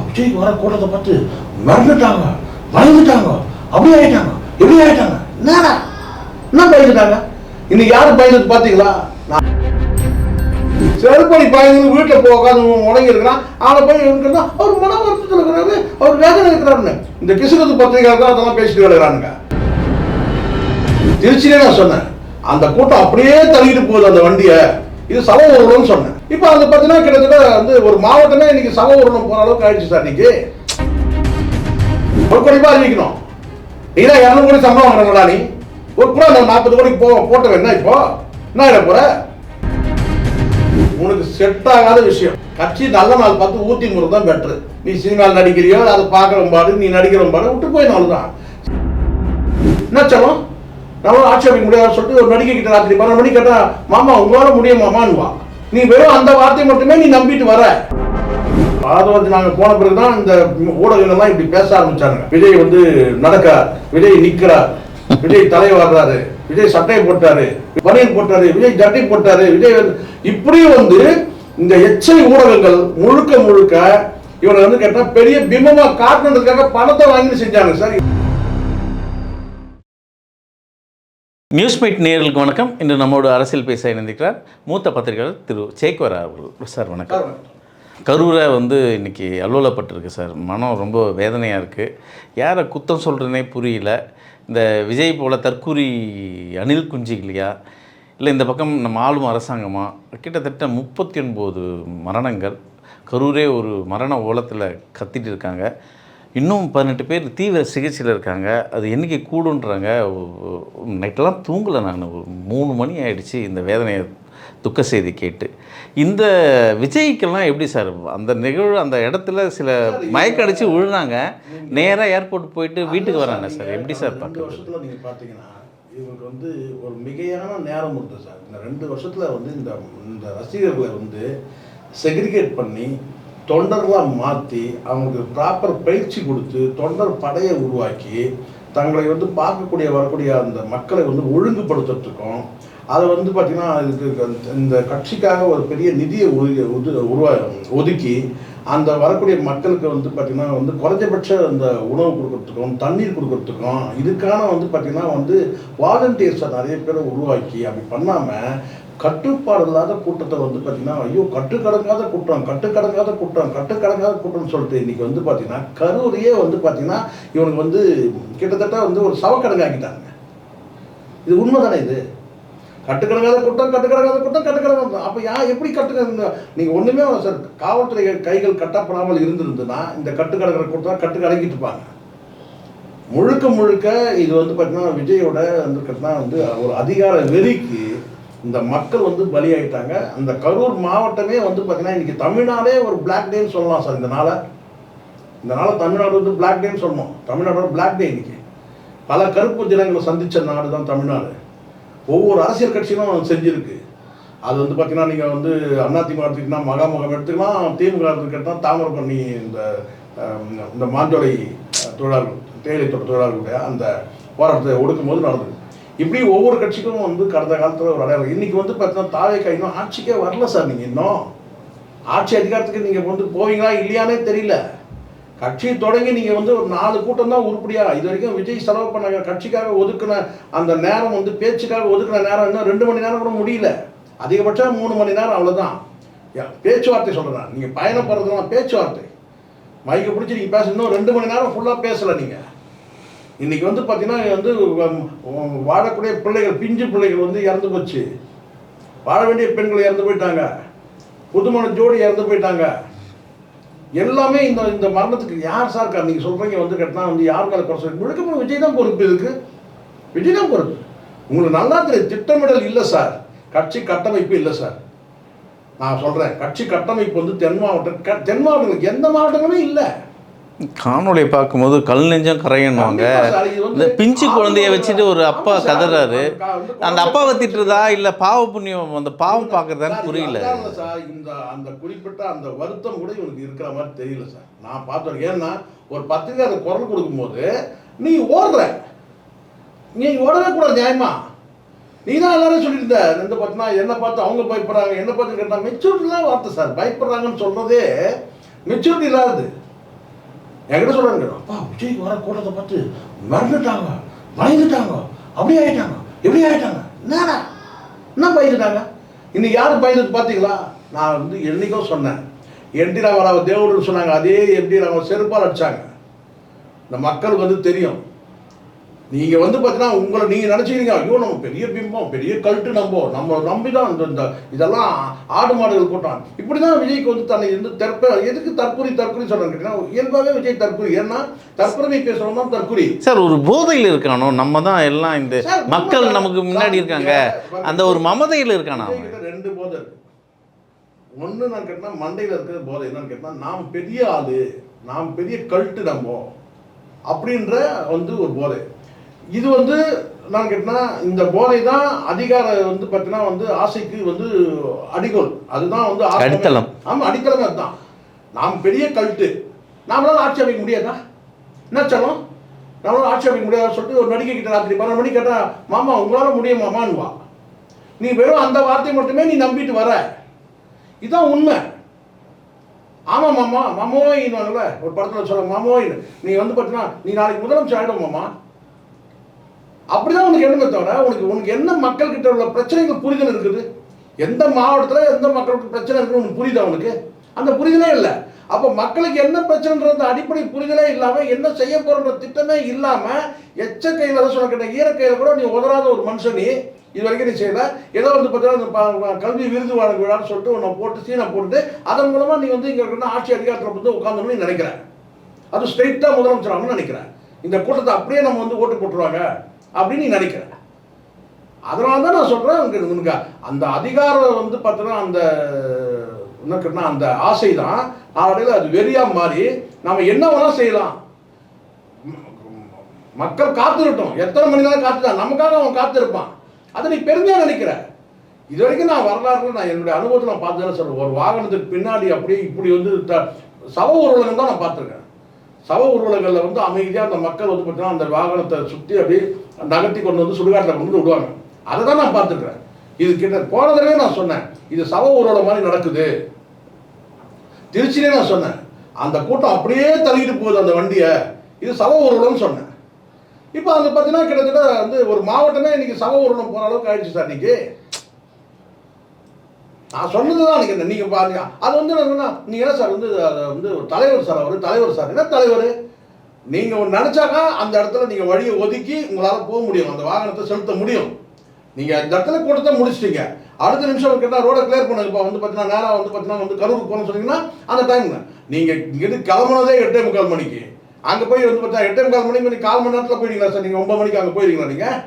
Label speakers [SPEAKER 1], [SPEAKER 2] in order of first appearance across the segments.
[SPEAKER 1] விஜய்க்கு வர கூட்டத்தை பார்த்து மறந்துட்டாங்க, பயந்துட்டாங்க, அப்படி ஆயிட்டாங்க, எப்படி ஆயிட்டாங்க, என்னடா என்ன பயந்துட்டாங்க? இன்னைக்கு யாரும் பயந்துட்டு பார்த்தீங்களா? செருப்படி பயந்து வீட்டில் போகாது உடங்கி இருக்கிறான். அவனை போய் இருக்கிறதா அவர் மன வருத்தத்தில் இருக்கிறாரு, அவர் வேதனை இருக்கிறாருன்னு இந்த கிசுகத்து பத்திரிகையாளர் தான் அதெல்லாம் பேசிட்டு கிடக்குறானுங்க. திருச்சியிலே நான் சொன்னேன், அந்த கூட்டம் அப்படியே தள்ளிட்டு போகுது அந்த வண்டியை, இது சவ ஊர்வலம்னு சொன்னேன். இப்போ அந்த பார்த்தீங்கன்னா கிட்டத்தட்ட வந்து ஒரு மாவட்டமே இன்னைக்கு சவ ஊர்வலம் போகிற அளவுக்கு ஆயிடுச்சு சார். இன்னைக்கு ஒரு கோடி ரூபாய் அறிவிக்கணும். நீ தான் 200 கோடி சம்பளம் வாங்குறாங்களா? நீ ஒரு கூட 40 கோடிக்கு போட்டவன் என்ன இப்போ என்ன ஆகிட போற? உனக்கு செட் ஆகாத விஷயம். கட்சி நல்ல நாள் பார்த்து ஊத்தி முறை தான் பெட்ரு. நீ சினிமாவில் நடிக்கிறியோ அதை பார்க்குற பாடு, நீ நடிக்கிற பாடு விட்டு போய் நாள் தான் என்ன சொல்லும். நம்மளால ஆட்சேபிக்க முடியாது சொல்லிட்டு ஒரு நடிகை கிட்ட ராத்திரி 12 மணி கேட்டா, மாமா உங்களால முடியுமாமான்னுவா. நீ வெறும் அந்த வார்த்தையை மட்டுமே நீ நம்பிட்டு வர. அதாவது நாங்க போன பிறகுதான் இந்த ஊடகங்கள்லாம் இப்படி பேச ஆரம்பிச்சாங்க. விஜய் வந்து நடக்கிறார், விஜய் நிற்கிறார், விஜய் தலை வர்றாரு, விஜய் சட்டை போட்டாரு, பனியன் போட்டாரு, விஜய் ஜட்டை போட்டாரு, விஜய் இப்படி வந்து இந்த எச்சை ஊடகங்கள் முழுக்க முழுக்க இவனை வந்து கேட்டா பெரிய பிம்பமா காட்டணுன்றதுக்காக பணத்தை வாங்கி செஞ்சாங்க சார்.
[SPEAKER 2] நியூஸ் மீட் நேயர்களுக்கு வணக்கம். இன்று நம்மோடு அரசியல் பேச இணைந்திருக்கிறார் மூத்த பத்திரிகையாளர் திரு சேக்வரா அவர்கள். சார் வணக்கம். கரூரை வந்து இன்றைக்கி அலுவலப்பட்டிருக்கு சார். மனம் ரொம்ப வேதனையாக இருக்குது. யாரை குத்தம் சொல்கிறதுனே புரியல. இந்த விஜய் போல் தற்கூரி அணில் குஞ்சிகளையா இல்லை இந்த பக்கம் நம்ம ஆளும் அரசாங்கமா? கிட்டத்தட்ட 39 மரணங்கள். கரூரே ஒரு மரண ஓலத்தில் கத்திட்டு இருக்காங்க. இன்னும் 18 பேர் தீவிர சிகிச்சையில் இருக்காங்க. அது என்றைக்கு கூடுன்றாங்க. நைட்டெல்லாம் தூங்கலை நான். 3 மணி ஆகிடுச்சு இந்த வேதனையை துக்க செய்தி கேட்டு. இந்த விஜய்க்கெல்லாம் எப்படி சார் அந்த நிகழ்வு அந்த இடத்துல சில மயக்கடிச்சு விழுந்தாங்க, நேராக ஏர்போர்ட் போயிட்டு வீட்டுக்கு வராங்க சார். எப்படி சார் பார்க்க
[SPEAKER 1] வருஷத்தில் நீங்கள் பார்த்தீங்கன்னா இவருக்கு வந்து ஒரு மிகையான நேரம் இருக்குது சார். இந்த 2 வருஷத்தில் வந்து இந்த ரசிகர்களை வந்து செக்ரிகேட் பண்ணி தொண்டர்களாக மாற்றி அவங்களுக்கு ப்ராப்பர் பயிற்சி கொடுத்து தொண்டர் படையை உருவாக்கி தங்களை வந்து பார்க்கக்கூடிய வரக்கூடிய அந்த மக்களை வந்து ஒழுங்குபடுத்துறதுக்கும் அதை வந்து பார்த்திங்கன்னா இதுக்கு இந்த கட்சிக்காக ஒரு பெரிய நிதியை ஒதுக்கி அந்த வரக்கூடிய மக்களுக்கு வந்து பார்த்திங்கன்னா வந்து குறைஞ்சபட்ச அந்த உணவு கொடுக்கறதுக்கும் தண்ணீர் கொடுக்கறதுக்கும் இதுக்கான வந்து பார்த்திங்கன்னா வந்து வாலண்டியர்ஸை நிறைய பேரை உருவாக்கி அப்படி பண்ணாமல் கட்டுப்பாடு இல்லாத கூட்டத்தை வந்து பார்த்திங்கன்னா ஐயோ கட்டுக்கடங்காத கூட்டம்னு சொல்லிட்டு இன்றைக்கி வந்து பார்த்திங்கன்னா கரூரையே வந்து பார்த்திங்கன்னா இவனுக்கு வந்து கிட்டத்தட்ட வந்து ஒரு சவக்கடங்காக்கிட்டாங்க. இது உண்மை தானே? இது கட்டுக்கடங்காத கூட்டம். அப்போ எப்படி கட்டுக்க? நீங்கள் ஒன்றுமே சார் காவல்துறை கைகள் கட்டப்படாமல் இருந்திருந்துன்னா இந்த கட்டுக்கடங்கிற கூட்டம் கட்டுக்கடங்கிட்டு இருப்பாங்க. முழுக்க இது வந்து பார்த்தீங்கன்னா விஜயோட வந்து பார்த்தீங்கன்னா வந்து ஒரு அதிகார வெறிக்கு இந்த மக்கள் வந்து பலியாயிட்டாங்க. அந்த கரூர் மாவட்டமே வந்து பார்த்தீங்கன்னா இன்றைக்கி தமிழ்நாடே ஒரு பிளாக் டேன்னு சொல்லலாம் சார். இந்த நாளை தமிழ்நாடு வந்து பிளாக் டேன்னு சொல்லணும். தமிழ்நாடோட பிளாக் டே இன்னைக்கு. பல கருப்பு தினங்களை சந்தித்த நாடு தான் தமிழ்நாடு. ஒவ்வொரு அரசியல் கட்சியும் செஞ்சுருக்கு. அது வந்து பார்த்தீங்கன்னா நீங்கள் வந்து அதிமுக எடுத்துக்கிட்டா மகாமுகம் எடுத்துக்கலாம், திமுக எடுத்துக்கிட்டால் தாமிரபரணி இந்த மாஞ்சோலை தொழிலாளர்கள் தேயிலை தோட்ட தொழிலாளர்களுடைய அந்த போராட்டத்தை ஒடுக்கும்போது நடந்தது. இப்படி ஒவ்வொரு கட்சிக்கும் வந்து கடந்த காலத்தில் ஒரு அடையாளம். இன்றைக்கி வந்து பார்த்தீங்கன்னா தாவேக்கா இன்னும் ஆட்சிக்கே வரல சார். நீங்கள் இன்னும் ஆட்சி அதிகாரத்துக்கு நீங்கள் வந்து போவீங்களா இல்லையானே தெரியல. கட்சி தொடங்கி நீங்கள் வந்து ஒரு 4 கூட்டம் தான் உருப்படியா. இது வரைக்கும் விஜய் செலவு பண்ண கட்சிக்காக ஒதுக்குன அந்த நேரம் வந்து பேச்சுக்காக ஒதுக்குன நேரம் இன்னும் 2 மணி நேரம் கூட முடியல. அதிகபட்சம் 3 மணி நேரம், அவ்வளோதான். பேச்சுவார்த்தை சொல்கிறேன். நீங்கள் பயணப்படுறதுலாம் பேச்சுவார்த்தை. மைக்கை பிடிச்சி நீங்கள் பேச இன்னும் 2 மணி நேரம் ஃபுல்லாக பேசலை. நீங்கள் இன்றைக்கி வந்து பார்த்தீங்கன்னா வந்து வாழக்கூடிய பிள்ளைகள், பிஞ்சு பிள்ளைகள் வந்து இறந்து போச்சு. வாழ வேண்டிய பெண்கள் இறந்து போயிட்டாங்க. புதுமண ஜோடி இறந்து போயிட்டாங்க. எல்லாமே இந்த மரணத்துக்கு யார் சார் இருக்கா? நீங்கள் சொல்கிறீங்க வந்து கேட்டால் வந்து யார் மேலே குறை சொல்லி முழுக்க விஜய் தான் பொறுப்பு. இதுக்கு விஜய் தான் பொறுப்பு. உங்களுக்கு நல்லா தெரியும், திட்டமிடல் இல்லை சார். கட்சி கட்டமைப்பு இல்லை சார். நான் சொல்கிறேன், கட்சி கட்டமைப்பு வந்து தென் மாவட்டங்களுக்கு எந்த மாவட்டங்களுமே இல்லை.
[SPEAKER 2] காணொலியை பார்க்கும்போது கல் நெஞ்சம் கரையணுவாங்க. இந்த பிஞ்சு குழந்தைய வச்சுட்டு ஒரு அப்பா கதறாரு. அந்த அப்பாவை திட்டுறதா இல்லை பாவ புண்ணியம் அந்த பாவம் பார்க்குறதான்னு புரியல
[SPEAKER 1] சார். அந்த குறிப்பிட்ட அந்த வருத்தம் கூட இவனுக்கு இருக்கிற மாதிரி தெரியல சார். நான் பார்த்தேன். ஏன்னா ஒரு பத்திரிகை அதை குரல் கொடுக்கும்போது நீ ஓடவே கூடாது. நியாயமா நீ தான் எல்லாரும் சொல்லியிருந்த இந்த பார்த்தீங்கன்னா என்னை பார்த்து அவங்க பயப்படுறாங்க, என்ன பார்த்து கேட்டால் மெச்சூரிட்டிலாம் வார்த்தை சார். பயப்படுறாங்கன்னு சொல்கிறதே மெச்சூரிட்டி இல்லாதது. என்கிட்ட சொல்கிறாங்க, அப்பா விஜய்க்கு வர கூட்டத்தை பார்த்து மறந்துட்டாங்க, பயந்துட்டாங்க, அப்படியே ஆகிட்டாங்க, எப்படி ஆகிட்டாங்க, என்னடா என்ன பயந்துட்டாங்க? இன்னைக்கு யாரும் பயந்துட்டு பார்த்தீங்களா? நான் வந்து என்னைக்கோ சொன்னேன், என்டி ராமராவ் தேவடுன்னு சொன்னாங்க, அதே என்டி ராமராவ் செருப்பால் அடித்தாங்க. இந்த மக்களுக்கு வந்து தெரியும். நீங்கள் வந்து பார்த்தீங்கன்னா உங்களை நீங்கள் நினச்சிக்கிறீங்க, ஐயோ நம்ம பெரிய பிம்பம், பெரிய கல்ட்டு நம்ம நம்பி தான் இந்த இதெல்லாம் ஆடு மாடுகள் கூட்டம். இப்படி தான் விஜய்க்கு வந்து தன்னை வந்து எதுக்கு தற்கொலை சொல்கிறாங்க கேட்டீங்கன்னா, இயல்பாகவே விஜய் தற்கொலை. ஏன்னா தற்புறமை பேசுகிறோம் தான் தற்கொலை
[SPEAKER 2] சார். ஒரு போதையில் இருக்கானோ, நம்ம தான் எல்லாம் இந்த மக்கள் நமக்கு முன்னாடி இருக்காங்க, அந்த ஒரு மமதையில் இருக்கானா?
[SPEAKER 1] ரெண்டு போதை இருக்கு. ஒன்று நான் கேட்டால் மண்டையில் இருக்கிற போதை என்னன்னு கேட்டால், நாம் பெரிய ஆளு, நாம் பெரிய கல்ட்டு அப்படின்ற வந்து ஒரு போதை. இது வந்து நான் கேட்டேன்னா இந்த போதை தான் அதிகாரம் வந்து பார்த்தீங்கன்னா வந்து ஆசைக்கு வந்து அடிகோல். அதுதான் வந்து
[SPEAKER 2] அடித்தளம்.
[SPEAKER 1] ஆமாம், அடித்தளம் அதுதான். நாம் பெரிய கல்ட்டு, நம்மளால ஆட்சி அமைக்க முடியாதா? என்ன சொல்லும், நம்மளால ஆட்சி அமைக்க முடியாதுன்னு சொல்லிட்டு ஒரு நடிகை கிட்ட ராத்திரி 12 மணிக்கு கேட்டால், மாமா உங்களால் முடியும் மாமான்னுவா. நீ வெறும் அந்த வார்த்தையை மட்டுமே நீ நம்பிட்டு வர. இதுதான் உண்மை. ஆமாம் மாமா, மாமோயின்வாங்கல்ல ஒரு படத்தில் சொல்ல, மாமோயின் நீ வந்து பார்த்தீங்கன்னா நீ நாளைக்கு முதலமைச்சர் ஆகிடும் மாமா, அப்படிதான் உனக்கு எண்ணமே தவிர உனக்கு என்ன மக்கள் கிட்ட உள்ள பிரச்சனைகள் புரிதல் இருக்குது? எந்த மாவட்டத்தில் எந்த மக்களுக்கு பிரச்சனை இருக்குன்னு உனக்கு புரியுதா? உனக்கு அந்த புரிதலே இல்லை. அப்போ மக்களுக்கு என்ன பிரச்சனைன்ற அடிப்படை புரிதலே இல்லாமல், என்ன செய்ய போகிற திட்டமே இல்லாமல், எச்ச கையில் தான் சொல்ல ஈரக்கையில் கூட நீ உதறாத ஒரு மனுஷன் நீ இது வரைக்கும் நீ செய்யல. ஏதோ வந்து பார்த்தீங்கன்னா கல்வி விருது வழங்க விழான்னு சொல்லிட்டு உன்னை போட்டு சீனை போட்டு அதன் மூலமாக நீ வந்து இங்கே இருக்கிற ஆட்சி அதிகாரத்தில் வந்து உட்காந்துன்னு நினைக்கிறேன். அது ஸ்ட்ரெயிட்டாக முதலமைச்சர் ஆகணும்னு நினைக்கிறேன். இந்த கூட்டத்தை அப்படியே நம்ம வந்து ஓட்டு போட்டுருவாங்க அப்படின்னு நீ நினைக்கிற. அதனால தான் நான் சொல்கிறேன், உனக்கு அந்த அதிகாரம் வந்து பார்த்தோன்னா அந்த என்ன அந்த ஆசை தான் நாளையில் அது வெறியாக மாறி நம்ம என்ன வேணால் செய்யலாம். மக்கள் காத்துருட்டோம், எத்தனை மணி நேரம் காத்துதான், நமக்காக அவன் காத்திருப்பான். அதை நீ பெருமையாக நினைக்கிற. இது வரைக்கும் நான் வரலாறுல நான் என்னுடைய அனுபவத்தில் நான் பார்த்தேன்னு சொல்கிறேன். ஒரு வாகனத்துக்கு பின்னாடி அப்படியே இப்படி வந்து சவ ஊர்வலங்கள் தான் நான் பார்த்துருக்கேன். சவ ஊர்வலங்களில் வந்து அமைதியாக அந்த மக்கள் வந்து பார்த்தீங்கன்னா அந்த வாகனத்தை சுற்றி அப்படியே நகர்த்தி கொண்டு வந்து சுடுகாட்டில் கொண்டு வந்து விடுவாங்க. அதை தான் நான் பார்த்துருக்குறேன். இது கிட்ட போன தடவை நான் சொன்னேன், இது சவ ஊர்வலம் மாதிரி நடக்குது. திருச்சியிலே நான் சொன்னேன், அந்த கூட்டம் அப்படியே தள்ளிட்டு போகுது அந்த வண்டியை, இது சவ ஊர்வலம்னு சொன்னேன். இப்போ அந்த பார்த்தீங்கன்னா கிட்டத்தட்ட வந்து ஒரு மாவட்டமே இன்னைக்கு சவ ஊர்வலம் போகிற அளவுக்கு ஆயிடுச்சு சார். இன்னைக்கு நான் சொன்னது தான் நீங்கள் நீங்கள் பாருங்க. அது வந்து என்னன்னா, நீங்கள் என்ன சார் வந்து அதை வந்து ஒரு தலைவர் சார், அவர் தலைவர் சார். என்ன தலைவர்? நீங்கள் ஒன்று நினச்சாக்கா அந்த இடத்துல நீங்கள் வழியை ஒதுக்கி உங்களால் போக முடியும், அந்த வாகனத்தை செலுத்த முடியும். நீங்கள் இந்த இடத்துல கூட்டத்தை முடிச்சிட்டீங்க, அடுத்த நிமிஷம் கேட்டால் ரோடை கிளியர் பண்ணுங்கப்பா வந்து பார்த்தீங்கன்னா நேராக வந்து பார்த்தீங்கன்னா வந்து கரூருக்கு போகணும்னு சொன்னீங்கன்னா அந்த டைமுங்க நீங்கள் இங்கேருந்து கிளம்புனதே 8:45 மணிக்கு, அங்கே போய் வந்து பார்த்தா 8:45 மணிக்கு நீங்கள் 1/4 மணி நேரத்தில் போயிட்டீங்களா சார்? நீங்கள் 9 மணிக்கு அங்கே போயிருக்கீங்களா? நீங்கள்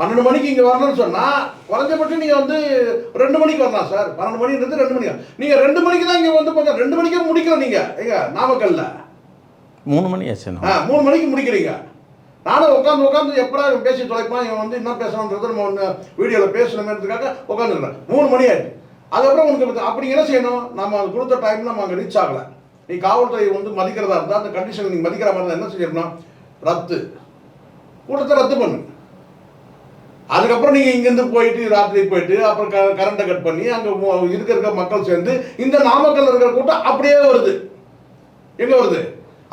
[SPEAKER 1] 12 மணிக்கு இங்கே வரணும்னு சொன்னால் குறைஞ்சபட்சம் நீங்கள் வந்து 2 மணிக்கு வரலாம் சார். 12 மணின்றது 2 மணிக்கு. நீங்கள் 2 மணிக்கு தான் இங்கே வந்து பார்த்தா 2 மணிக்கே முடிக்கல. நீங்கள் எங்க நாமக்கல்ல
[SPEAKER 2] 3 மணி ஆச்சு.
[SPEAKER 1] 3 மணிக்கு முடிக்கிறீங்க. நானும் உட்காந்து எப்படா பேசி தொலைப்பான், இவன் வந்து என்ன பேசணுன்றது நம்ம ஒன்று வீடியோவில் பேசணுமேன்றதுக்காக உட்காந்துருக்கேன். 3 மணி ஆயிடுச்சு. அதுக்கப்புறம் உனக்கு அப்படி என்ன செய்யணும்? நம்ம அது கொடுத்த டைம் நம்ம அங்கே ரீச் ஆகலை. நீ காவல்துறை வந்து மதிக்கிறதா இருந்தால் அந்த கண்டிஷன் நீங்கள் மதிக்கிற மாதிரி இருந்தால் என்ன செய்யணும்? ரத்து, கூட்டத்தை ரத்து பண்ணு. அதுக்கப்புறம் நீங்கள் இங்கேருந்து போயிட்டு ராத்திரி போயிட்டு அப்புறம் கரண்ட்டை கட் பண்ணி அங்கே இருக்க மக்கள் சேர்ந்து இந்த நாமக்கல் இருக்கிற கூட்டம் அப்படியே வருது. எங்கே வருது?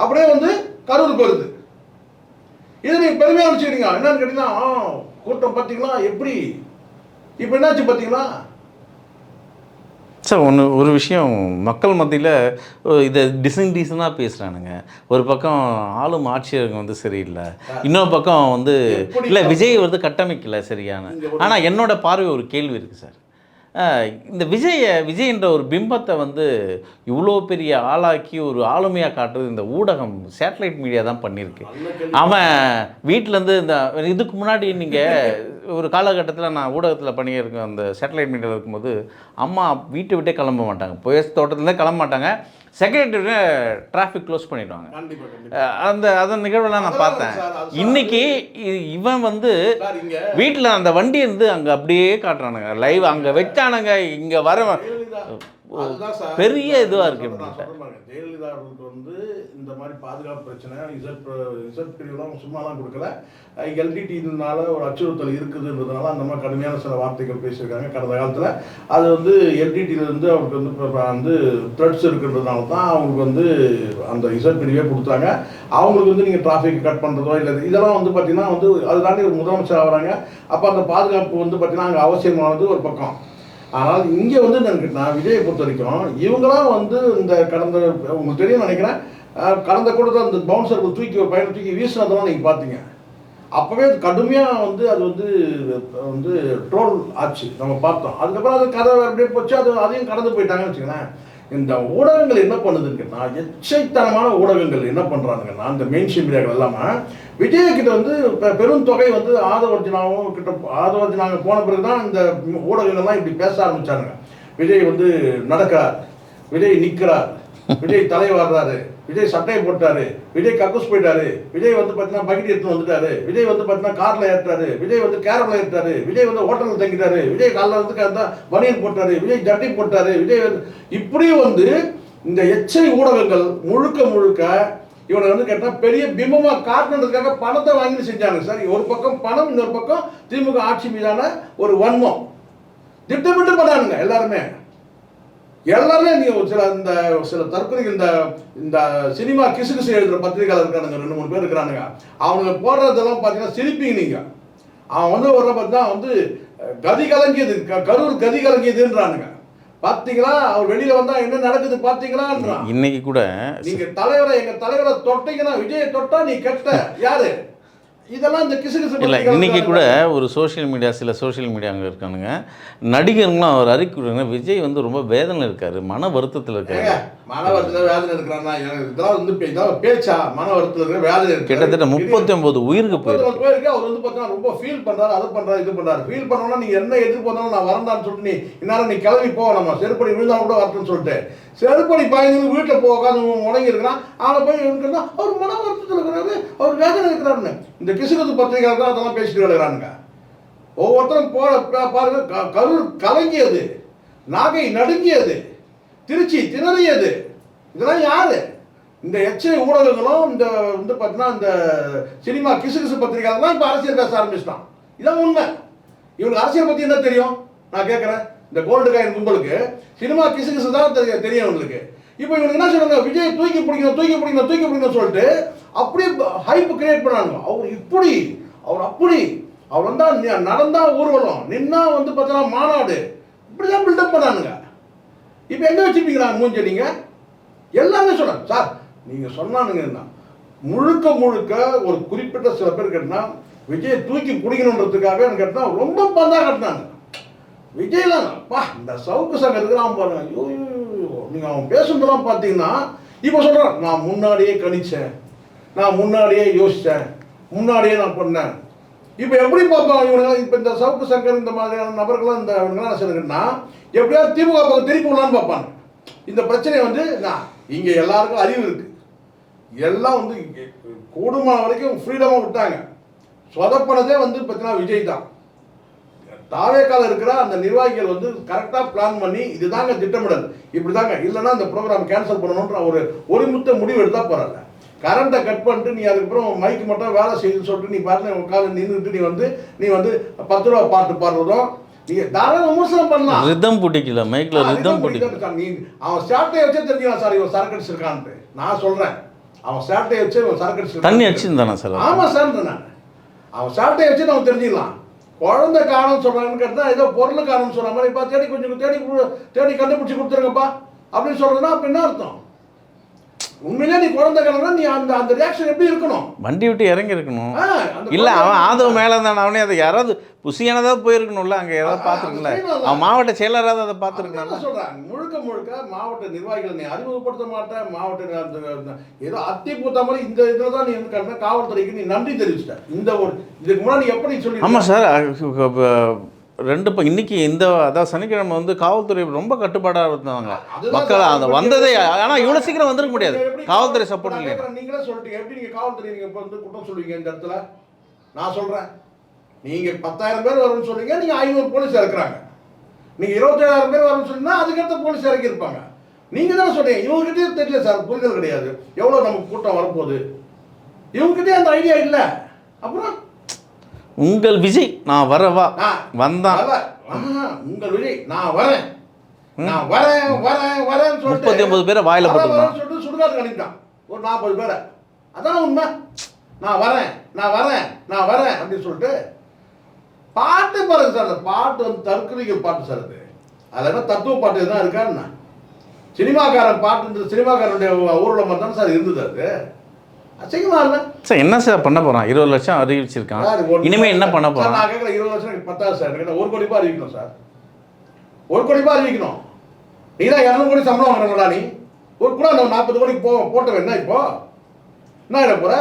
[SPEAKER 1] அப்படியே வந்து கரூருக்கு வருது. இதை நீங்கள் பெருமையாக நினச்சிக்கிறீங்க. என்னன்னு கேட்டீங்கன்னா, கூட்டம் பார்த்தீங்களா எப்படி இப்போ என்னாச்சு பார்த்தீங்களா
[SPEAKER 2] சார்? ஒரு விஷயம் மக்கள் மத்தியில் இதை டிசனாக பேசுகிறானுங்க. ஒரு பக்கம் ஆளும் ஆட்சியர்கள் வந்து சரியில்லை, இன்னொரு பக்கம் வந்து இல்லை விஜய் வந்து கட்டமைக்கலை சரியான. ஆனால் என்னோட பார்வை ஒரு கேள்வி இருக்குது சார். இந்த விஜய்ன்ற ஒரு பிம்பத்தை வந்து இவ்வளோ பெரிய ஆளாக்கி ஒரு ஆளுமையாக காட்டுறது இந்த ஊடகம், சேட்டலைட் மீடியா தான் பண்ணியிருக்கு. அவன் வீட்டிலேருந்து இந்த இதுக்கு முன்னாடி நீங்கள் ஒரு காலகட்டத்தில் நான் ஊடகத்தில் பண்ணியிருக்கேன், அந்த சேட்டலைட் மீடியாவில் இருக்கும்போது அம்மா வீட்டை விட்டே கிளம்ப மாட்டாங்க, போய் தோட்டத்துலேருந்தே கிளம்ப மாட்டாங்க, செக்ரட்டரி டிராஃபிக் க்ளோஸ் பண்ணிடுவாங்க. அந்த நிகழ்வெல்லாம் நான் பார்த்தேன். இன்னைக்கு இவன் வந்து வீட்டில் அந்த வண்டி இருந்து அங்கே அப்படியே காட்டுறானுங்க லைவ், அங்கே வச்சானுங்க. இங்கே வர பெரிய இதுவாக இருக்கு.
[SPEAKER 1] ஜெயலலிதா அவர்களுக்கு வந்து இந்த மாதிரி பாதுகாப்பு பிரச்சனை இசட் பிரிவுலாம் சும்மாலாம் கொடுக்கல, எல்டிடினால ஒரு அச்சுறுத்தல் இருக்குதுன்றதுனால அந்த மாதிரி கடுமையான சில வார்த்தைகள் பேசியிருக்காங்க கடந்த காலத்தில். அது வந்து எல்டிடியிலேருந்து அவருக்கு வந்து த்ரெட்ஸ் இருக்குன்றதுனால தான் அவங்களுக்கு வந்து அந்த இசட் பிரிவே கொடுத்தாங்க. அவங்களுக்கு வந்து நீங்கள் டிராஃபிக் கட் பண்ணுறதோ இல்லை இதெல்லாம் வந்து பார்த்தீங்கன்னா வந்து அது தாண்டி ஒரு முதலமைச்சர் ஆகிறாங்க. அப்போ அந்த பாதுகாப்பு வந்து பார்த்தீங்கன்னா அங்கே அவசியமானது ஒரு பக்கம். ஆனால் இங்கே வந்து நான் விஜயை பொறுத்த வரைக்கும் இவங்களாம் வந்து இந்த கடந்த உங்களுக்கு தெரியும் நினைக்கிறேன், கடந்த கூட்டத்தில் அந்த பவுன்சர்கள் தூக்கி ஒரு பையனை தூக்கி வீசினதெல்லாம் நீங்கள் பார்த்தீங்க. அப்போவே கடுமையாக வந்து அது வந்து ட்ரோல் ஆச்சு, நம்ம பார்த்தோம். அதுக்கப்புறம் அது கதை அப்படியே போச்சு, அதையும் கடந்து போயிட்டாங்கன்னு வச்சுக்கோங்களேன். இந்த ஊடகங்கள் என்ன பண்ணுதுன்னா, எச்சைத்தனமான ஊடகங்கள் என்ன பண்ணுறாங்கன்னா, இந்த மெயின் ஸ்ட்ரீம் மீடியாக்கள் இல்லாமல் விஜய்கிட்ட வந்து பெரும் தொகை வந்து ஆதரவர்ஜினாங்க போன பிறகு தான் இந்த ஊடகங்கள்லாம் இப்படி பேச ஆரம்பிச்சானுங்க. விஜய் வந்து நடக்கிறார், விஜய் நிற்கிறார், விஜய் தலை வர்றாரு, விஜய் சட்டையை போட்டாரு, விஜய் கக்கூஸ் போயிட்டாரு, விஜய் வந்து பார்த்தீங்கன்னா பக்கெட் எடுத்து வந்துட்டாரு, விஜய் வந்து பார்த்தீங்கன்னா காரில் ஏற்றாரு, விஜய் வந்து கேரமில் ஏற்றாரு, விஜய் வந்து ஹோட்டலில் தங்கிட்டாரு, விஜய் காலில் வந்து பனியன் போட்டாரு, விஜய் ஜட்டி போட்டாரு, விஜய் வந்து இப்படியும் வந்து இந்த எச்சை ஊடகங்கள் முழுக்க இவனை வந்து கேட்டால் பெரிய பிம்பமாக காட்டணுன்றதுக்காக பணத்தை வாங்கி செஞ்சாங்க சார். ஒரு பக்கம் பணம், இன்னொரு பக்கம் திமுக ஆட்சி மீதான ஒரு வன்மம் திட்டமிட்டு பண்ணானுங்க எல்லாருமே. நீங்கள் சில தற்கொலைகள் இந்த சினிமா கிசு எழுதுகிற பத்திரிகையாளர் இருக்கானுங்க, 2-3 பேர் இருக்கிறானுங்க. அவனுங்க போடுறதெல்லாம் பார்த்தீங்கன்னா சிரிப்பீங்க நீங்கள். அவன் வந்து வர்ற பார்த்தா வந்து கதி கலங்கியது, கரூர் கதி கலங்கியதுன்றானுங்க. பார்த்தீங்களா, அவர் வெளியில வந்தா என்ன நடக்குது பார்த்தீங்களான்றான்.
[SPEAKER 2] இன்னைக்கு கூட
[SPEAKER 1] நீங்க எங்க தலைவரை தொட்டீங்கன்னா, விஜயை தொட்டா நீ கெட்ட யாரு, இதெல்லாம் இந்த கிசு
[SPEAKER 2] இல்லை. இன்றைக்கி கூட ஒரு சில சோஷியல் மீடியாங்க இருக்கானுங்க, நடிகர்களும் அவர் அறிக்கைங்க விஜய் வந்து ரொம்ப வேதனை இருக்காரு, மன வருத்தத்தில் இருக்காரு.
[SPEAKER 1] மன வருத்தத்தில் வேதனை இருக்கிறான்னா இதெல்லாம் வந்து பேச்சா? மன வருத்தத்தில் இருக்கிற வேதனை
[SPEAKER 2] கிட்டத்தட்ட 39 உயிருக்கு
[SPEAKER 1] போயிருக்கு. அவர் வந்து பார்த்தீங்கன்னா ரொம்ப ஃபீல் பண்ணுறாரு, அதை பண்ணுறாரு, இது பண்ணுறாரு. ஃபீல் பண்ணோன்னா நீங்கள் என்ன எதிர்ப்பு வந்தாலும் நான் வரண்டான்னு சொல்லிட்டு இந்நேரம் நீ கிளம்பி போ, நம்ம செருப்படி விழுந்தாலும் கூட வரட்டுன்னு சொல்லிட்டு செருப்படி பாய்ந்து வீட்டில் போகாது முடங்கி இருக்கிறான். அவனை போய் இருக்கிறதா அவர் மன வருத்தத்தில் இருக்கிறாரு, அவர் வேதனை இருக்கிறாருன்னு இந்த கிசுகத்து பத்திரிகையாளர் தான் அதெல்லாம் பேசிட்டு விளையாடுறானுங்க. ஒவ்வொருத்தரும் பாருங்க, கரூர் கலங்கியது, நாகை நடுங்கியது, திருச்சி திணறியது. இதெல்லாம் யாரு? இந்த எச்சை ஊடகங்களும் இந்த வந்து பார்த்தீங்கன்னா இந்த சினிமா கிசு பத்திரிகையாளர் தான் இப்போ அரசியல் பேச ஆரம்பிச்சிட்டான். இதான் உண்மை. இவனுக்கு அரசியல் பற்றி என்ன தெரியும் நான் கேட்குறேன். இந்த கோல்டு காயின் கும்பலுக்கு சினிமா கிசு தான் தெரியும் இவங்களுக்கு. இப்போ இவனுக்கு என்ன சொல்றாங்க, விஜய் தூக்கி பிடிக்கணும் சொல்லிட்டு அப்படியே ஹைப் கிரியேட் பண்ணாங்க. அவர் இப்படி, அவர் அப்படி, அவர் வந்தா நடந்தா ஊர்வலம், நின்னா வந்து பார்த்தீங்கன்னா மாநாடு, இப்படிதான் பில்டப் பண்ணானுங்க. இப்போ எங்க வச்சுப்பீங்களா மூஞ்ச நீங்க? எல்லாமே சொல்றாங்க சார். நீங்க சொன்னானுங்க முழுக்க ஒரு குறிப்பிட்ட சில பேர் கேட்டா விஜய் தூக்கி பிடிக்கணுன்றதுக்காக கேட்டா ரொம்ப பந்தா கட்டினாங்க. விஜய்லாம் இந்த சவுக்கு சங்கம் இருக்கிறான் பாருங்க. ஐயோ, நீங்க அவன் பேசுறதெல்லாம் பார்த்தீங்கன்னா இப்போ சொல்றான், நான் முன்னாடியே கணிச்சேன், நான் முன்னாடியே யோசித்தேன், முன்னாடியே நான் பண்ணேன். இப்போ எப்படி பார்ப்பான் இவங்க? இப்போ இந்த சவுக்கு சங்கர் இந்த மாதிரியான நபர்கள்லாம் இந்த இவங்கெல்லாம் என்ன சொல்லுங்கன்னா எப்படியாவது திமுக பக்கம் திருப்பி விடலான்னு பார்ப்பாங்க. இந்த பிரச்சனையை வந்து நான் இங்கே எல்லாருக்கும் அறிவு இருக்கு, எல்லாம் வந்து கூடுமான வரைக்கும் ஃப்ரீடமாக விட்டாங்க. சொதப்பனதே வந்து பார்த்தீங்கன்னா விஜய் தான். தாவேக்கால இருக்கிற அந்த நிர்வாகிகள் வந்து கரெக்டாக பிளான் பண்ணி இதுதாங்க திட்டமிடல், இப்படி தாங்க, இல்லைன்னா இந்த ப்ரோக்ராம் கேன்சல் பண்ணணுன்ற ஒருமித்த முடிவு எடுத்தால் போகிறாங்க. கரண்ட்டை கட் பண்ணிட்டு நீ அதுக்கப்புறம் மைக்கு மட்டும் வேலை செய்யுன்னு சொல்லிட்டு நீ பாட்டு உட்காந்து நின்றுட்டு நீ வந்து 10 ரூபா பாட்டு பாடுறதும் நீங்க தாராள விமர்சனம் பண்ணலாம்.
[SPEAKER 2] ரிதம் பிடிக்கல, மைக்ல ரிதம் பிடிக்கல.
[SPEAKER 1] நீ அவன் ஸ்டார்ட்டை வச்சே தெரிஞ்சுக்கலாம் சார் இவன் சரக்கு அடிச்சிருக்கான்ட்டு. நான் சொல்றேன், அவன் ஸ்டார்ட்டை வச்சு இவன் சரக்கு அடிச்சிருக்கான்.
[SPEAKER 2] தண்ணி அடிச்சிருந்தானா சார்?
[SPEAKER 1] ஆமா சார், நான் அவன் ஸ்டார்ட்டை வச்சு நம்ம தெரிஞ்சுக்கலாம். குழந்தை காரணம் சொல்றாங்கன்னு கேட்டால் ஏதோ பொருள் காரணம் சொல்ற மாதிரி இப்போ தேடி கண்டுபிடிச்சி கொடுத்துருங்கப்பா அப்படின்னு சொல்றதுன்னா அப்ப என்ன அர்த்தம்? உண்மையிலே நீ குழந்தை காரணம், நீ அந்த ரியாக்ஷன் எப்படி இருக்கணும்?
[SPEAKER 2] வண்டி விட்டு இறங்கி இருக்கணும். இல்லை அவன் ஆதவ மேலே இருந்தான், அவனே அதை யாராவது புசியானதாவது போயிருக்கணும்ல, அங்கே ஏதாவது பார்த்துருக்கல, அவன் மாவட்ட செயலராவது அதை பார்த்துருக்கணும்
[SPEAKER 1] சொல்கிறாங்க. முழுக்க மாவட்ட நிர்வாகிகள் நீ அறிமுகப்படுத்த மாட்டேன், மாவட்ட ஏதோ அத்தி பூத்த மாதிரி இந்த இதில் தான் நீ வந்து கட்டின காவல்துறைக்கு நீ நன்றி தெரிவிச்சிட்ட. இந்த ஒரு இதுக்கு முன்னாடி நீ எப்படி சொல்லி?
[SPEAKER 2] ஆமாம் சார், இன்னைக்கு அதாவது சனிக்கிழமை வந்து காவல்துறை ரொம்ப கட்டுப்பாடாக இருந்தாங்க மக்கள். அந்த வந்ததே, ஆனால் இவ்வளோ சீக்கிரம் வந்துருக்க முடியாது, காவல்துறை சப்போர்ட் இல்லை.
[SPEAKER 1] நீங்களே சொல்லிட்டீங்க, எப்படி நீங்கள் காவல்துறை நீங்கள் இப்போ வந்து குற்றம் சொல்லுவீங்க இந்த இடத்துல? நான் சொல்கிறேன், நீங்கள் 10,000 பேர் வரும்னு சொல்லுவீங்க, நீங்கள் 500 போலீஸ் இருக்கிறாங்க. நீங்கள் 27,000 பேர் வரணும்னு சொன்னீங்கன்னா அதுக்கடுத்த போலீஸ் இறக்கி இருப்பாங்க. நீங்கள் தானே சொன்னீங்க. இவங்ககிட்டயும் தெரியல சார், புரிதல் கிடையாது. எவ்வளோ நமக்கு கூட்டம் வரப்போகுது, இவங்ககிட்டயே அந்த ஐடியா இல்லை. அப்புறம்
[SPEAKER 2] உங்கள் விஜய் நான் வரவா வந்தான்,
[SPEAKER 1] உங்கள் விஜய் நான் வரேன் நான் வரேன் வரேன் வரேன்னு சொல்லிட்டு
[SPEAKER 2] 39 பேரை வாயில போட்டுருக்கான்
[SPEAKER 1] சொல்லிட்டு சுடுகாட்டுக்கு அனுப்பிட்டான் ஒரு 40 பேரை. அதான் உண்மை. நான் வரேன் நான் வரேன் நான் வரேன் அப்படின்னு சொல்லிட்டு பாட்டு பாருங்க சார். அந்த பாட்டு வந்து தற்கொலைகள் பாட்டு சார். அது என்ன தத்துவ பாட்டு எதுனா இருக்கான்னு சினிமாக்காரன் பாட்டு, சினிமாக்காரனுடைய ஊரில் மட்டும் தான் சார் இருந்தது. அது அசிங்கமா இல்லை
[SPEAKER 2] சார். என்ன சார் பண்ண போகிறான்? 20 லட்சம் அறிவிச்சிருக்கான், இனிமேல் என்ன பண்ண போகிறான்?
[SPEAKER 1] நான் கேட்குறேன் 20 லட்சம் எனக்கு பத்தாது சார். எனக்கு 1 கோடி ரூபாய் அறிவிக்கணும் சார். 1 கோடி ரூபாய் அறிவிக்கணும். நீ தான் 200 கோடி சம்பளம் வாங்குறீங்களா? நீ ஒரு கூட நம்ம 40 கோடிக்கு போட்டவன் என்ன இப்போ என்ன ஆகிட போற?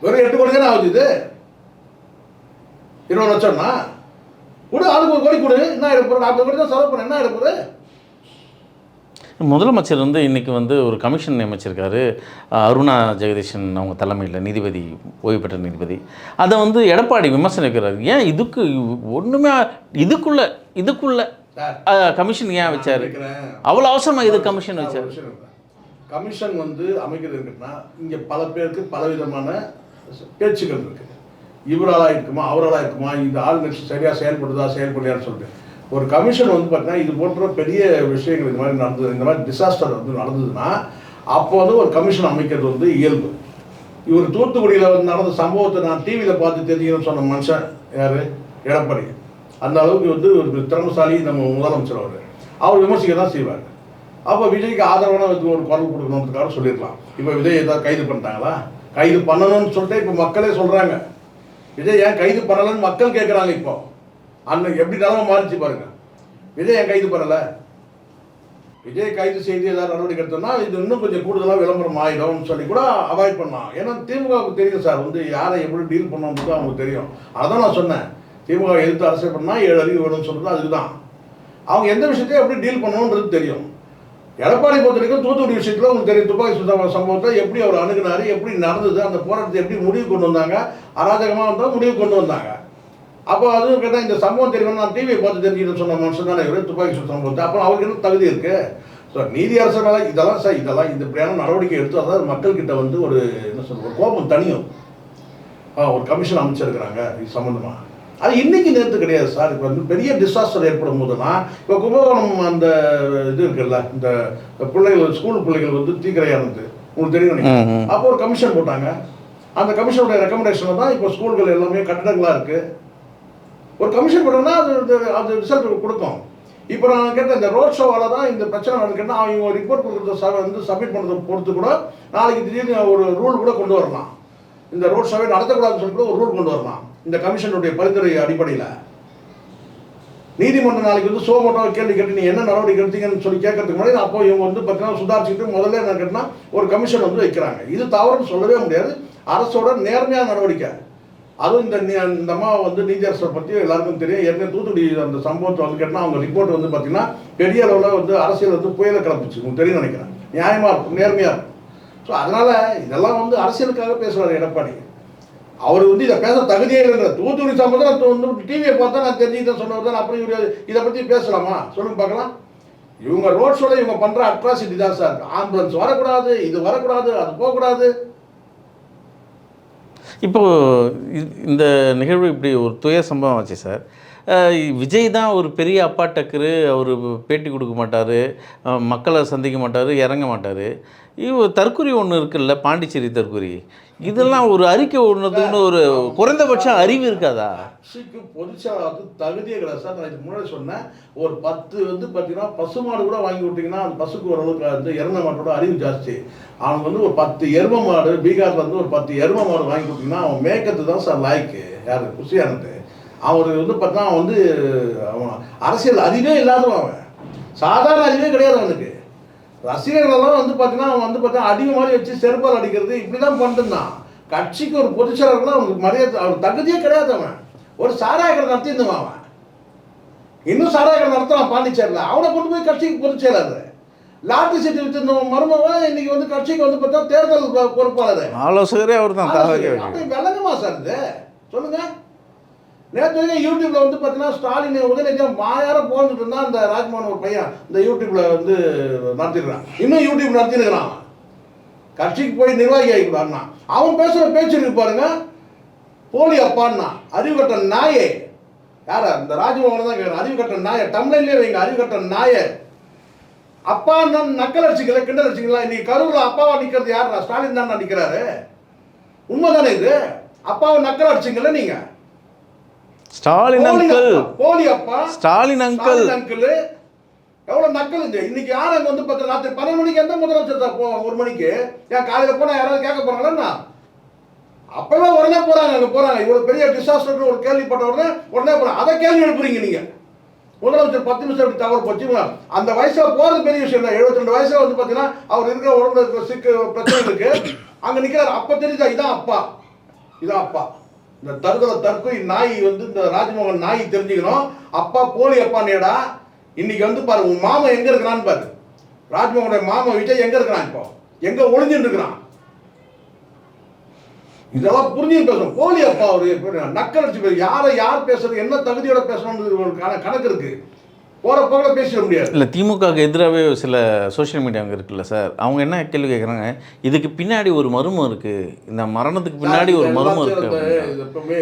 [SPEAKER 1] வெறும் 8 கோடி தானே ஆகுது. இது 20 லட்சம்னா கொடு, ஆளுக்கு 1 கோடி கொடு. என்ன ஆகிட போற? 40 கோடி தான் செலவு பண்ண என்ன ஆகிட போகுது?
[SPEAKER 2] முதலமைச்சர் வந்து இன்றைக்கி வந்து ஒரு கமிஷன் நியமிச்சிருக்காரு, அருணா ஜெகதீஷன் அவங்க தலைமையில், நீதிபதி, ஓய்வு பெற்ற நீதிபதி. அதை வந்து எடப்பாடி விமர்சனிக்கிறார். ஏன் இதுக்கு ஒன்றுமே இதுக்குள்ள கமிஷன் ஏன் வச்சார்? அவ்வளோ அவசரமாக இது கமிஷன் வச்சார்?
[SPEAKER 1] கமிஷன் வந்து அமைக்கிறதுன்னா இங்கே பல பேருக்கு பலவிதமான பேச்சுக்கள் இருக்குது. இவராலாக இருக்குமா, அவராலாக இருக்குமா, இந்த ஆளுங்கட்சி சரியாக செயல்படுதான்னு சொல்லிட்டு ஒரு கமிஷன் வந்து பார்த்தீங்கன்னா இது போன்ற பெரிய விஷயங்கள் இந்த மாதிரி நடந்தது, இந்த மாதிரி டிசாஸ்டர் வந்து நடந்ததுன்னா அப்போ வந்து ஒரு கமிஷன் அமைக்கிறது வந்து இயல்பு. இவர் தூத்துக்குடியில் வந்து நடந்த சம்பவத்தை நான் டிவியில் பார்த்து தெரிஞ்சுக்கணும்னு சொன்ன மனுஷன் யார்? எடப்பாடி. அந்த அளவுக்கு வந்து ஒரு திறமசாலி நம்ம முதலமைச்சர். அவர் விமர்சிக்க தான் செய்வார். அப்போ விஜய்க்கு ஆதரவான ஒரு குரல் கொடுக்கணுன்றதுக்காக சொல்லியிருக்கலாம். இப்போ விஜய் ஏதாவது கைது பண்ணிட்டாங்களா? கைது பண்ணணும்னு சொல்லிட்டு இப்போ மக்களே சொல்கிறாங்க. விஜய் ஏன் கைது பண்ணலன்னு மக்கள் கேட்குறாங்க. இப்போ அன்னைக்கு எப்படி நிலமை மாறிச்சு பாருங்க. விஜய் ஏன் கைது பண்ணலை? விஜய் கைது செய்து ஏதாவது நடவடிக்கை எடுத்தோம்னா இது இன்னும் கொஞ்சம் கூடுதலாக விளம்பரம் ஆகிடும்னு சொல்லி கூட அவாய்ட் பண்ணலாம். ஏன்னா திமுகவுக்கு தெரியும் சார், வந்து யாரை எப்படி டீல் பண்ணணுன்றது அவங்களுக்கு தெரியும். அதான் நான் சொன்னேன், திமுக எதிர்த்து அரசியல் பண்ணால் 7 அறிவு வேணும்னு சொல்கிறது அதுதான். அவங்க எந்த விஷயத்தையும் எப்படி டீல் பண்ணணுன்றது தெரியும். எடப்பாடி பொறுத்த வரைக்கும் தூத்துக்குடி விஷயத்தில் உங்களுக்கு தெரியும். துப்பாக்கி சம்பவத்தை எப்படி அவர் அணுகுனாரு, எப்படி நடந்தது, அந்த போராட்டத்தை எப்படி முடிவு கொண்டு வந்தாங்க, அராஜகமாக வந்தால் முடிவு கொண்டு வந்தாங்க. அப்போ அதுவும் கேட்டால் இந்த சம்பவம் தெரியும், நான் டிவியை பார்த்து தெரிஞ்சுன்னு சொன்ன மனுஷன் தானே இவர் துப்பாக்கி சம்பவத்தை. அப்போ அவருக்கு என்ன தகுதி இருக்குது? ஸோ நீதி அரசனால இதெல்லாம் சார், இதெல்லாம் இந்த இப்படியான நடவடிக்கை எடுத்து அதாவது மக்கள்கிட்ட வந்து ஒரு என்ன சொல்ற ஒரு கோபம் தனியும். ஒரு கமிஷன் அமைச்சிருக்கிறாங்க இது சம்மந்தமாக. அது இன்னைக்கு நேரத்து கிடையாது சார். இப்போ வந்து பெரிய டிசாஸ்டர் ஏற்படும் போதுலாம் இப்போ கும்பகோணம் அந்த இது இருக்குல்ல, இந்த பிள்ளைகள் ஸ்கூல் பிள்ளைகள் வந்து தீக்கிரையானது உங்களுக்கு தெரியும். அப்போ ஒரு கமிஷன் போட்டாங்க. அந்த கமிஷனுடைய ரெக்கமெண்டேஷனில் தான் இப்போ ஸ்கூல்கள் எல்லாமே கட்டடங்களாக இருக்குது. ஒரு கமிஷன் போட்டோம்னா அது ரிசல்ட் கொடுக்கும். இப்போ நான் கேட்டேன், இந்த ரோட் ஷோவால் தான் இந்த பிரச்சனை நடக்குன்னா அவங்க ரிப்போர்ட் கொடுக்குறத வந்து சப்மிட் பண்ணுறதை பொறுத்து கூட நாளைக்கு திடீர்னு ஒரு ரூல் கூட கொண்டு வரலாம். இந்த ரோட் ஷோவை நடத்தக்கூடாதுன்னு சொல்லி கூட ஒரு ரூல் கொண்டு வரலாம் இந்த கமிஷனுடைய பரிந்துரை அடிப்படையில். நீதிமன்றம் நாளைக்கு வந்து சோமோட்டோ கேள்வி கேட்டு நீ என்ன நடவடிக்கை எடுத்தீங்கன்னு சொல்லி கேட்கறதுக்கு முன்னாடி அப்போ இவங்க வந்து பார்த்தீங்கன்னா சுதாரிச்சுட்டு முதல்ல என்ன கேட்டால் ஒரு கமிஷன் வந்து வைக்கிறாங்க. இது தவறுன்னு சொல்லவே முடியாது. அரசோட நேர்மையான நடவடிக்கை. அதுவும் இந்த அம்மா வந்து நீதியரசரை பற்றி எல்லாருக்கும் தெரியும். ஏற்கனவே தூத்துக்குடி அந்த சம்பவத்தை வந்து கேட்டால் அவங்க ரிப்போர்ட் வந்து பார்த்தீங்கன்னா பெரிய அளவில் வந்து அரசியல் வந்து புயலை கிளப்பிச்சு உங்களுக்கு தெரியும் நினைக்கிறேன். நியாயமாக இருக்கும், நேர்மையாக இருக்கும். ஸோ அதனால் இதெல்லாம் வந்து அரசியலுக்காக பேசுகிறார் எடப்பாடி. அவர் வந்து இதை பேச தகுதியே இல்லைங்கிற தூத்துக்குடி சம்பவத்தை வந்து டிவியை பார்த்தா நான் தெரிஞ்சுக்கிட்டேன் சொன்னவர் தான். அப்புறம் இவர் இதை பற்றி பேசலாமா சொல்லுங்க பார்க்கலாம். இவங்க ரோட் ஷோவில் இவங்க பண்ணுற அட்ராசிட்டி தான் சார். ஆம்புலன்ஸ் வரக்கூடாது, இது வரக்கூடாது, அது போகக்கூடாது.
[SPEAKER 2] இப்போது இந்த நிகழ்வு இப்படி ஒரு துய சம்பவம் ஆச்சு சார். விஜய் தான் ஒரு பெரிய அப்பா டக்கரு, அவர் பேட்டி கொடுக்க மாட்டார், மக்களை சந்திக்க மாட்டார், இறங்க மாட்டார். தற்கொலை ஒன்று இருக்குல்ல, பாண்டிச்சேரி தற்கொலை, இதெல்லாம் ஒரு அறிக்கை ஒன்றுன்னு ஒரு குறைந்தபட்ச அறிவு இருக்காதா?
[SPEAKER 1] கட்சிக்கு பொதுச்செயலாளருக்கு தகுதியே கிடையாது சார். நான் இதுக்கு முன்னாடி சொன்னேன், ஒரு 10 வந்து பார்த்தீங்கன்னா பசுமாடு கூட வாங்கி விட்டிங்கன்னா அந்த பசுக்கு ஓரளவுக்கு வந்து எருமை மாட்டோட அறிவு ஜாஸ்தி. அவனுக்கு வந்து ஒரு 10 எருமை மாடு, பீகாரில் வந்து ஒரு 10 எருமை மாடு வாங்கி கொடுத்தீங்கன்னா அவன் மேய்க்கிறது தான் சார் லாய்க்கு. யார் குஷியானது? அவருக்கு வந்து பார்த்தா அவன் வந்து அவன் அரசியல் அறிவே இல்லாதவன். அவன் சாதாரண அறிவே கிடையாது அவனுக்கு. ரசிகர்களெல்லாம் வந்து பார்த்தீங்கன்னா அவன் வந்து பார்த்தா அடிமை மாதிரி வச்சு செருப்பால் அடிக்கிறது இப்படி தான் பண்ணிட்டுருந்தான். கட்சிக்கு ஒரு பொதுச்செயலாளர்லாம் அவனுக்கு மரியாதை, அவனுக்கு தகுதியே கிடையாது. அவன் ஒரு சாராயக்கடை நடத்தியிருந்தான். அவன் இன்னும் சாராயக்கடை நடத்துறான் பாண்டிச்சேரியில். அவனை கொண்டு போய் கட்சிக்கு பொதுச்செயலாளர். லாட்டரி சீட்டு வித்திருந்த மருமகன் இன்னைக்கு வந்து கட்சிக்கு வந்து பார்த்தா தேர்தல் பொறுப்பாளர்,
[SPEAKER 2] ஆலோசகரே அவர் தான்.
[SPEAKER 1] விளங்குமா சார் இது? சொல்லுங்க. நேற்று யூடியூப்ல வந்து பார்த்தீங்கன்னா ஸ்டாலின் உதயநிதி மாயார போந்துட்டு இருந்தா அந்த ராஜ்மோகன் ஒரு பையன் இந்த யூடியூப்ல வந்து நடத்திருக்கான். இன்னும் யூடியூப் நடத்திருக்கிறான். கட்சிக்கு போய் நிர்வாகி ஆகிக்கூடாதுன்னா அவன் பேசுகிற பேச்சு இருக்கு பாருங்க, போலி அப்பான்னா அறிவுகட்ட நாயே. யாரா இந்த ராஜ்மோகன் தான் கேட்குறேன். அறிவுகட்ட நாயை தமிழ்லேயே வைங்க, அறிவுகட்ட நாயை. அப்பா நக்கல் அடிச்சிக்கல, கிண்டல் அடிச்சிங்களா? இன்னைக்கு கரூரில் அப்பாவா நிற்கிறது யாரா? ஸ்டாலின் தான் நிற்கிறாரு. உண்மைதானே இது? அப்பாவை நக்கல் அடிச்சிங்கல்ல நீங்க.
[SPEAKER 2] ஸ்டாலின் அங்கிள்,
[SPEAKER 1] போலி அப்பா,
[SPEAKER 2] ஸ்டாலின் அங்கிள்
[SPEAKER 1] அங்கிள் எவ்வளோ நக்கல் இது. இன்னைக்கு யாரும் அங்கே வந்து பார்த்து ராத்திரி 12 மணிக்கு எந்த முதலமைச்சர் தான் போவோம்? 1 மணிக்கு ஏன் காலையில் போனால் யாராவது கேட்க போகிறாங்களா? அப்பவே உடனே போகிறாங்க, அங்கே போகிறாங்க. இவ்வளோ பெரிய டிசாஸ்டர் ஒரு கேள்விப்பட்ட உடனே போகிறாங்க. அதை கேள்வி எழுப்புறீங்க நீங்கள். முதலமைச்சர் 10 நிமிஷம் எப்படி தவறு போச்சு? அந்த வயசில் போகிறது பெரிய விஷயம் இல்லை. 72 வயசில் வந்து பார்த்தீங்கன்னா அவர் இருக்கிற உடம்புல இருக்கிற சிக்கு பிரச்சனை இருக்கு. அங்கே நிற்கிறார். அப்போ தெரியுதா இதான் அப்பா, இதான் அப்பா. இந்த தற்கொலை நாய் வந்து இந்த ராஜ்மோகன் நாய் தெரிஞ்சுக்கணும். அப்பா போலி அப்பானேடா. இன்னைக்கு வந்து பாரு, உன் மாமா எங்க இருக்கிறான்னு பாரு. ராஜ்மோகனுடைய மாமா விஜய் எங்க இருக்கிறான்? இப்போ எங்க ஒளிஞ்சுட்டு இருக்கிறான்? இதெல்லாம் புரிஞ்சு பேசணும். போலி அப்பா ஒரு நக்கல் அடிச்சு பேர் யார் பேசுறது, என்ன தகுதியோட பேசணும்னு ஒரு கணக்கு இருக்கு. போற போக பேசிட முடியாது.
[SPEAKER 2] இல்லை, திமுகவுக்கு எதிராகவே சில சோஷியல் மீடியாங்க இருக்குல்ல சார், அவங்க என்ன கேள்வி கேட்குறாங்க, இதுக்கு பின்னாடி ஒரு மர்மம் இருக்குது, இந்த மரணத்துக்கு பின்னாடி ஒரு மர்மம் இருக்குது,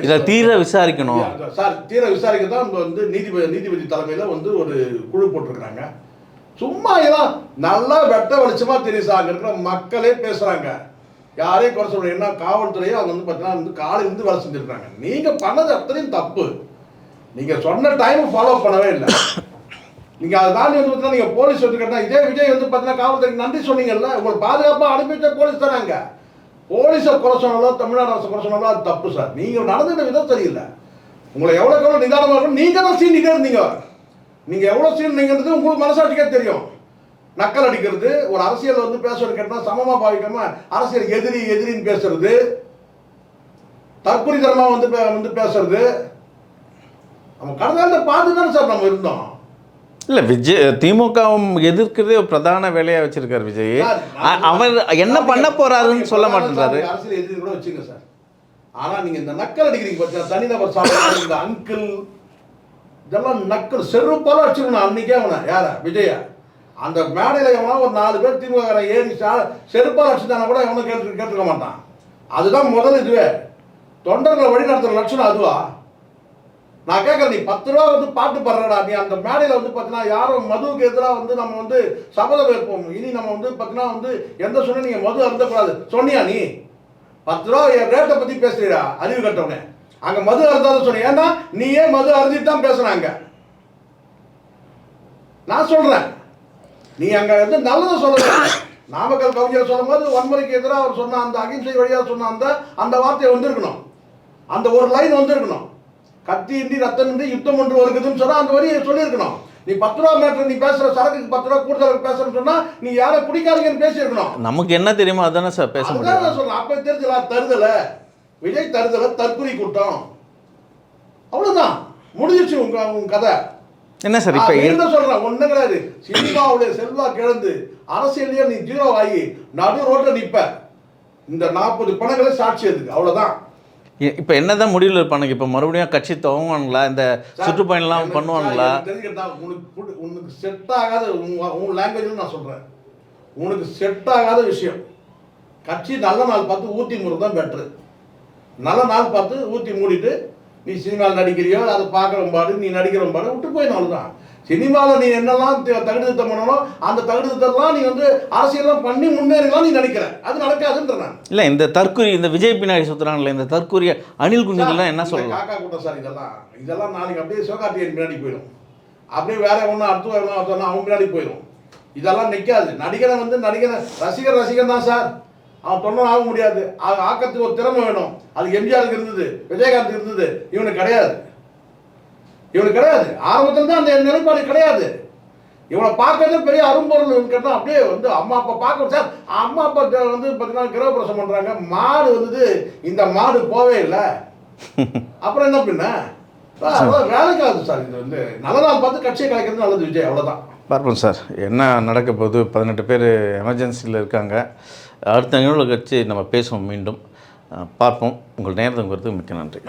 [SPEAKER 2] இதை தீர விசாரிக்கணும்
[SPEAKER 1] சார். தீர விசாரிக்க தான் வந்து நீதிபதி தலைமையில் வந்து ஒரு குழு போட்டிருக்கிறாங்க. சும்மா இதெல்லாம் நல்லா வெட்ட வெளிச்சமாக தெரியும் சார். அங்கே இருக்கிற மக்களே பேசுகிறாங்க. யாரையும் குறை சொல்கிறேன். என்ன காவல்துறையை அவங்க வந்து பார்த்தீங்கன்னா வந்து காலையிலேருந்து வேலை செஞ்சுருக்காங்க. நீங்கள் பண்ணது அத்தனையும் தப்பு. நீங்கள் சொன்ன டைம் ஃபாலோ பண்ணவே இல்லை. நீங்கள் அதை தாண்டி வந்து பார்த்தீங்கன்னா நீங்கள் போலீஸ் வந்து கேட்டால் இதே விஜய் வந்து பார்த்தீங்கன்னா காவல்துறைக்கு நன்றி சொன்னீங்கல்ல. உங்களுக்கு பாதுகாப்பாக அனுப்பி வச்ச போலீஸ் தானே. போலீஸை குறை சொன்னாலோ தமிழ்நாடு அரசு குறை சொன்னாலோ அது தப்பு சார். நீங்கள் நடந்துகிட்ட விதம் சரியில்லை. உங்களை எவ்வளோ நிதானமாக இருக்கணும். நீங்கள் தான் சீனிட்டே இருந்தீங்க. நீங்கள் எவ்வளோ சீனிங்கிறது உங்களுக்கு மனசாட்சிக்கே தெரியும். நக்கல் அடிக்கிறது, ஒரு அரசியல் வந்து பேசுறது கேட்டால் சமமாக பாவிக்காம அரசியல் எதிரின்னு பேசுறது, தற்குறித்தனமாக வந்து பேசுறது. நம்ம கடந்த பார்த்து தானே சார் நம்ம இருந்தோம்.
[SPEAKER 2] இல்லை, விஜய் திமுக எதிர்க்கிறதே ஒரு பிரதான வேலையாக வச்சிருக்காரு விஜய். அவர் என்ன பண்ண போறாருன்னு சொல்ல மாட்டேன்றாரு.
[SPEAKER 1] அரசியல் எதிரி கூட வச்சுங்க சார். ஆனால் நீங்கள் இந்த நக்கல் அடிக்கிறீங்க பார்த்தீங்கன்னா, தனிநபர் சாப்பிட இந்த அங்கிள் இதெல்லாம் நக்கல் செருப்பால வச்சுக்கணும். அன்னைக்கே அவனை யார விஜயா அந்த மேடையில் எவனா ஒரு 4 பேர் திமுக ஏறி செருப்பால் அடிச்சுட்டானா கூட எவனும் கேட்டுக்க மாட்டான். அதுதான் முதல் இதுவே. தொண்டர்களை வழி நடத்துகிற லட்சணம் அதுவா? நான் கேட்குறேன், நீ 10 ரூபா வந்து பாட்டு பாடுறடா. நீ அந்த மேடையில் வந்து பார்த்தீங்கன்னா யாரும் மதுவுக்கு எதிராக வந்து நம்ம வந்து சபதம் வைப்போம். இனி நம்ம வந்து பார்த்தீங்கன்னா வந்து எந்த சொன்ன நீங்கள் மது அருந்தக்கூடாது சொன்னியா? நீ 10 ரூபா ரேட்டை பற்றி பேசுறீடா அறிவு கட்டவனே. அங்கே மது அருந்தாலும் சொன்னேன். ஏன்னா நீ ஏன் மது அருந்திட்டு தான் பேசுனாங்க. நான் சொல்கிறேன், நீ அங்கே வந்து நல்லதை சொல்லுங்க. நாமக்கல் கவிஞர் சொல்லும் போது வன்முறைக்கு எதிராக அவர் சொன்ன அந்த அகிம்சை வழியாக சொன்ன அந்த வார்த்தை வந்திருக்கணும். அந்த ஒரு லைன் வந்திருக்கணும். கத்தி இன்றி ரத்தம் இன்றி யுத்தம் ஒன்று வருகுதுன்னு சொன்னால் அந்த வரியை சொல்லியிருக்கணும். நீ 10 ரூபா மேட்டர் நீ பேசுகிற சரக்குக்கு 10 ரூபா கூடுதலுக்கு பேசுறேன்னு சொன்னால் நீ யாரை பிடிக்காதீங்கன்னு பேசியிருக்கணும்.
[SPEAKER 2] நமக்கு என்ன தெரியுமா அதானே சார் பேச முடியும்.
[SPEAKER 1] சொல்றேன். அப்போ தெரிஞ்சலா தருதலை விஜய் தருதலை தற்குறி கூட்டம். அவ்வளோதான் முடிஞ்சிச்சு உங்க கதை.
[SPEAKER 2] என்ன சார் இப்போ
[SPEAKER 1] என்ன சொல்கிறேன், ஒன்றும் கிடையாது. சினிமாவுடைய செல்வா கிழந்து அரசியலையே நீ 0 ஆகி நடு ரோட்டில் நிற்ப. இந்த 40 பணங்களை சாட்சி அதுக்கு. அவ்வளோதான்.
[SPEAKER 2] இப்போ என்னதான் முடிவில் இருப்பானுங்க? இப்போ மறுபடியும் கட்சி துவங்குவாங்களா? இந்த சுற்றுப்பயணம்லாம் பண்ணுவாங்களா?
[SPEAKER 1] தெரிஞ்சுக்கிட்டா உனக்கு செட் ஆகாத உன் லாங்குவேஜில் நான் சொல்கிறேன். உனக்கு செட் ஆகாத விஷயம். கட்சி நல்ல நாள் பார்த்து ஊற்றி மூடுறது தான் பெட்ரு. நல்ல நாள் பார்த்து ஊற்றி மூடிட்டு நீ சினிமாவில் நடிக்கிறியோ அதை பார்க்குறம்பாடு நீ நடிக்கிறம்பாடு விட்டு போயிடும். தான் சினிமாவில் நீ என்னெல்லாம் தகுதி திட்டம் பண்ணணும் அந்த தகுதி திட்டம்லாம் நீ வந்து அரசியல்லாம் பண்ணி முன்னேறலாம் நீ நினைக்கிற. அது நடக்காதுன்ற நான்
[SPEAKER 2] இல்லை. இந்த தற்கொலை இந்த விஜய் பின்னாடி சுற்றுறாங்கல்ல, இந்த தற்கொலை அணில் குஞ்சுகள்லாம் என்ன சொல்லலாம்?
[SPEAKER 1] காக்கா கூட்டம் சார். இதெல்லாம் நாளைக்கு அப்படியே சிவகார்த்திகேயன் பின்னாடி போயிடும். அப்படியே வேற ஒன்றும் அடுத்து அவன் பின்னாடி போயிடும். இதெல்லாம் நிற்காது. நடிகரை வந்து ரசிகர் தான் சார். அவன் தொண்டை ஆக முடியாது. ஆக்கத்துக்கு ஒரு திறமை வேணும். அது எம்ஜிஆருக்கு இருந்தது, விஜயகாந்த் இருந்தது. இவனுக்கு கிடையாது. ஆரம்பத்தில் தான் அந்த நிலைப்பாடு கிடையாது. இவனை பார்க்கறது பெரிய அரும்பொருள் கேட்டால் அப்படியே வந்து அம்மா அப்பா பார்க்க சார். அம்மா அப்பா வந்து பார்த்தீங்கன்னா கிரகப்பிரசம் பண்ணுறாங்க. மாடு வந்தது, இந்த மாடு போவே இல்லை. அப்புறம் என்ன பின்ன வேலைக்கு ஆகுது சார். இது வந்து நல்ல நாள் பார்த்து கட்சியை கலைக்கிறது நல்லது விஜய். அவ்வளோதான்.
[SPEAKER 2] பார்ப்போம் சார் என்ன நடக்க போகுது. 18 பேர் எமர்ஜென்சியில் இருக்காங்க. அடுத்த நிகழ்வு கட்சி நம்ம பேசுவோம் மீண்டும். பார்ப்போம். உங்கள் நேரத்துக்கு மிக்க நன்றி.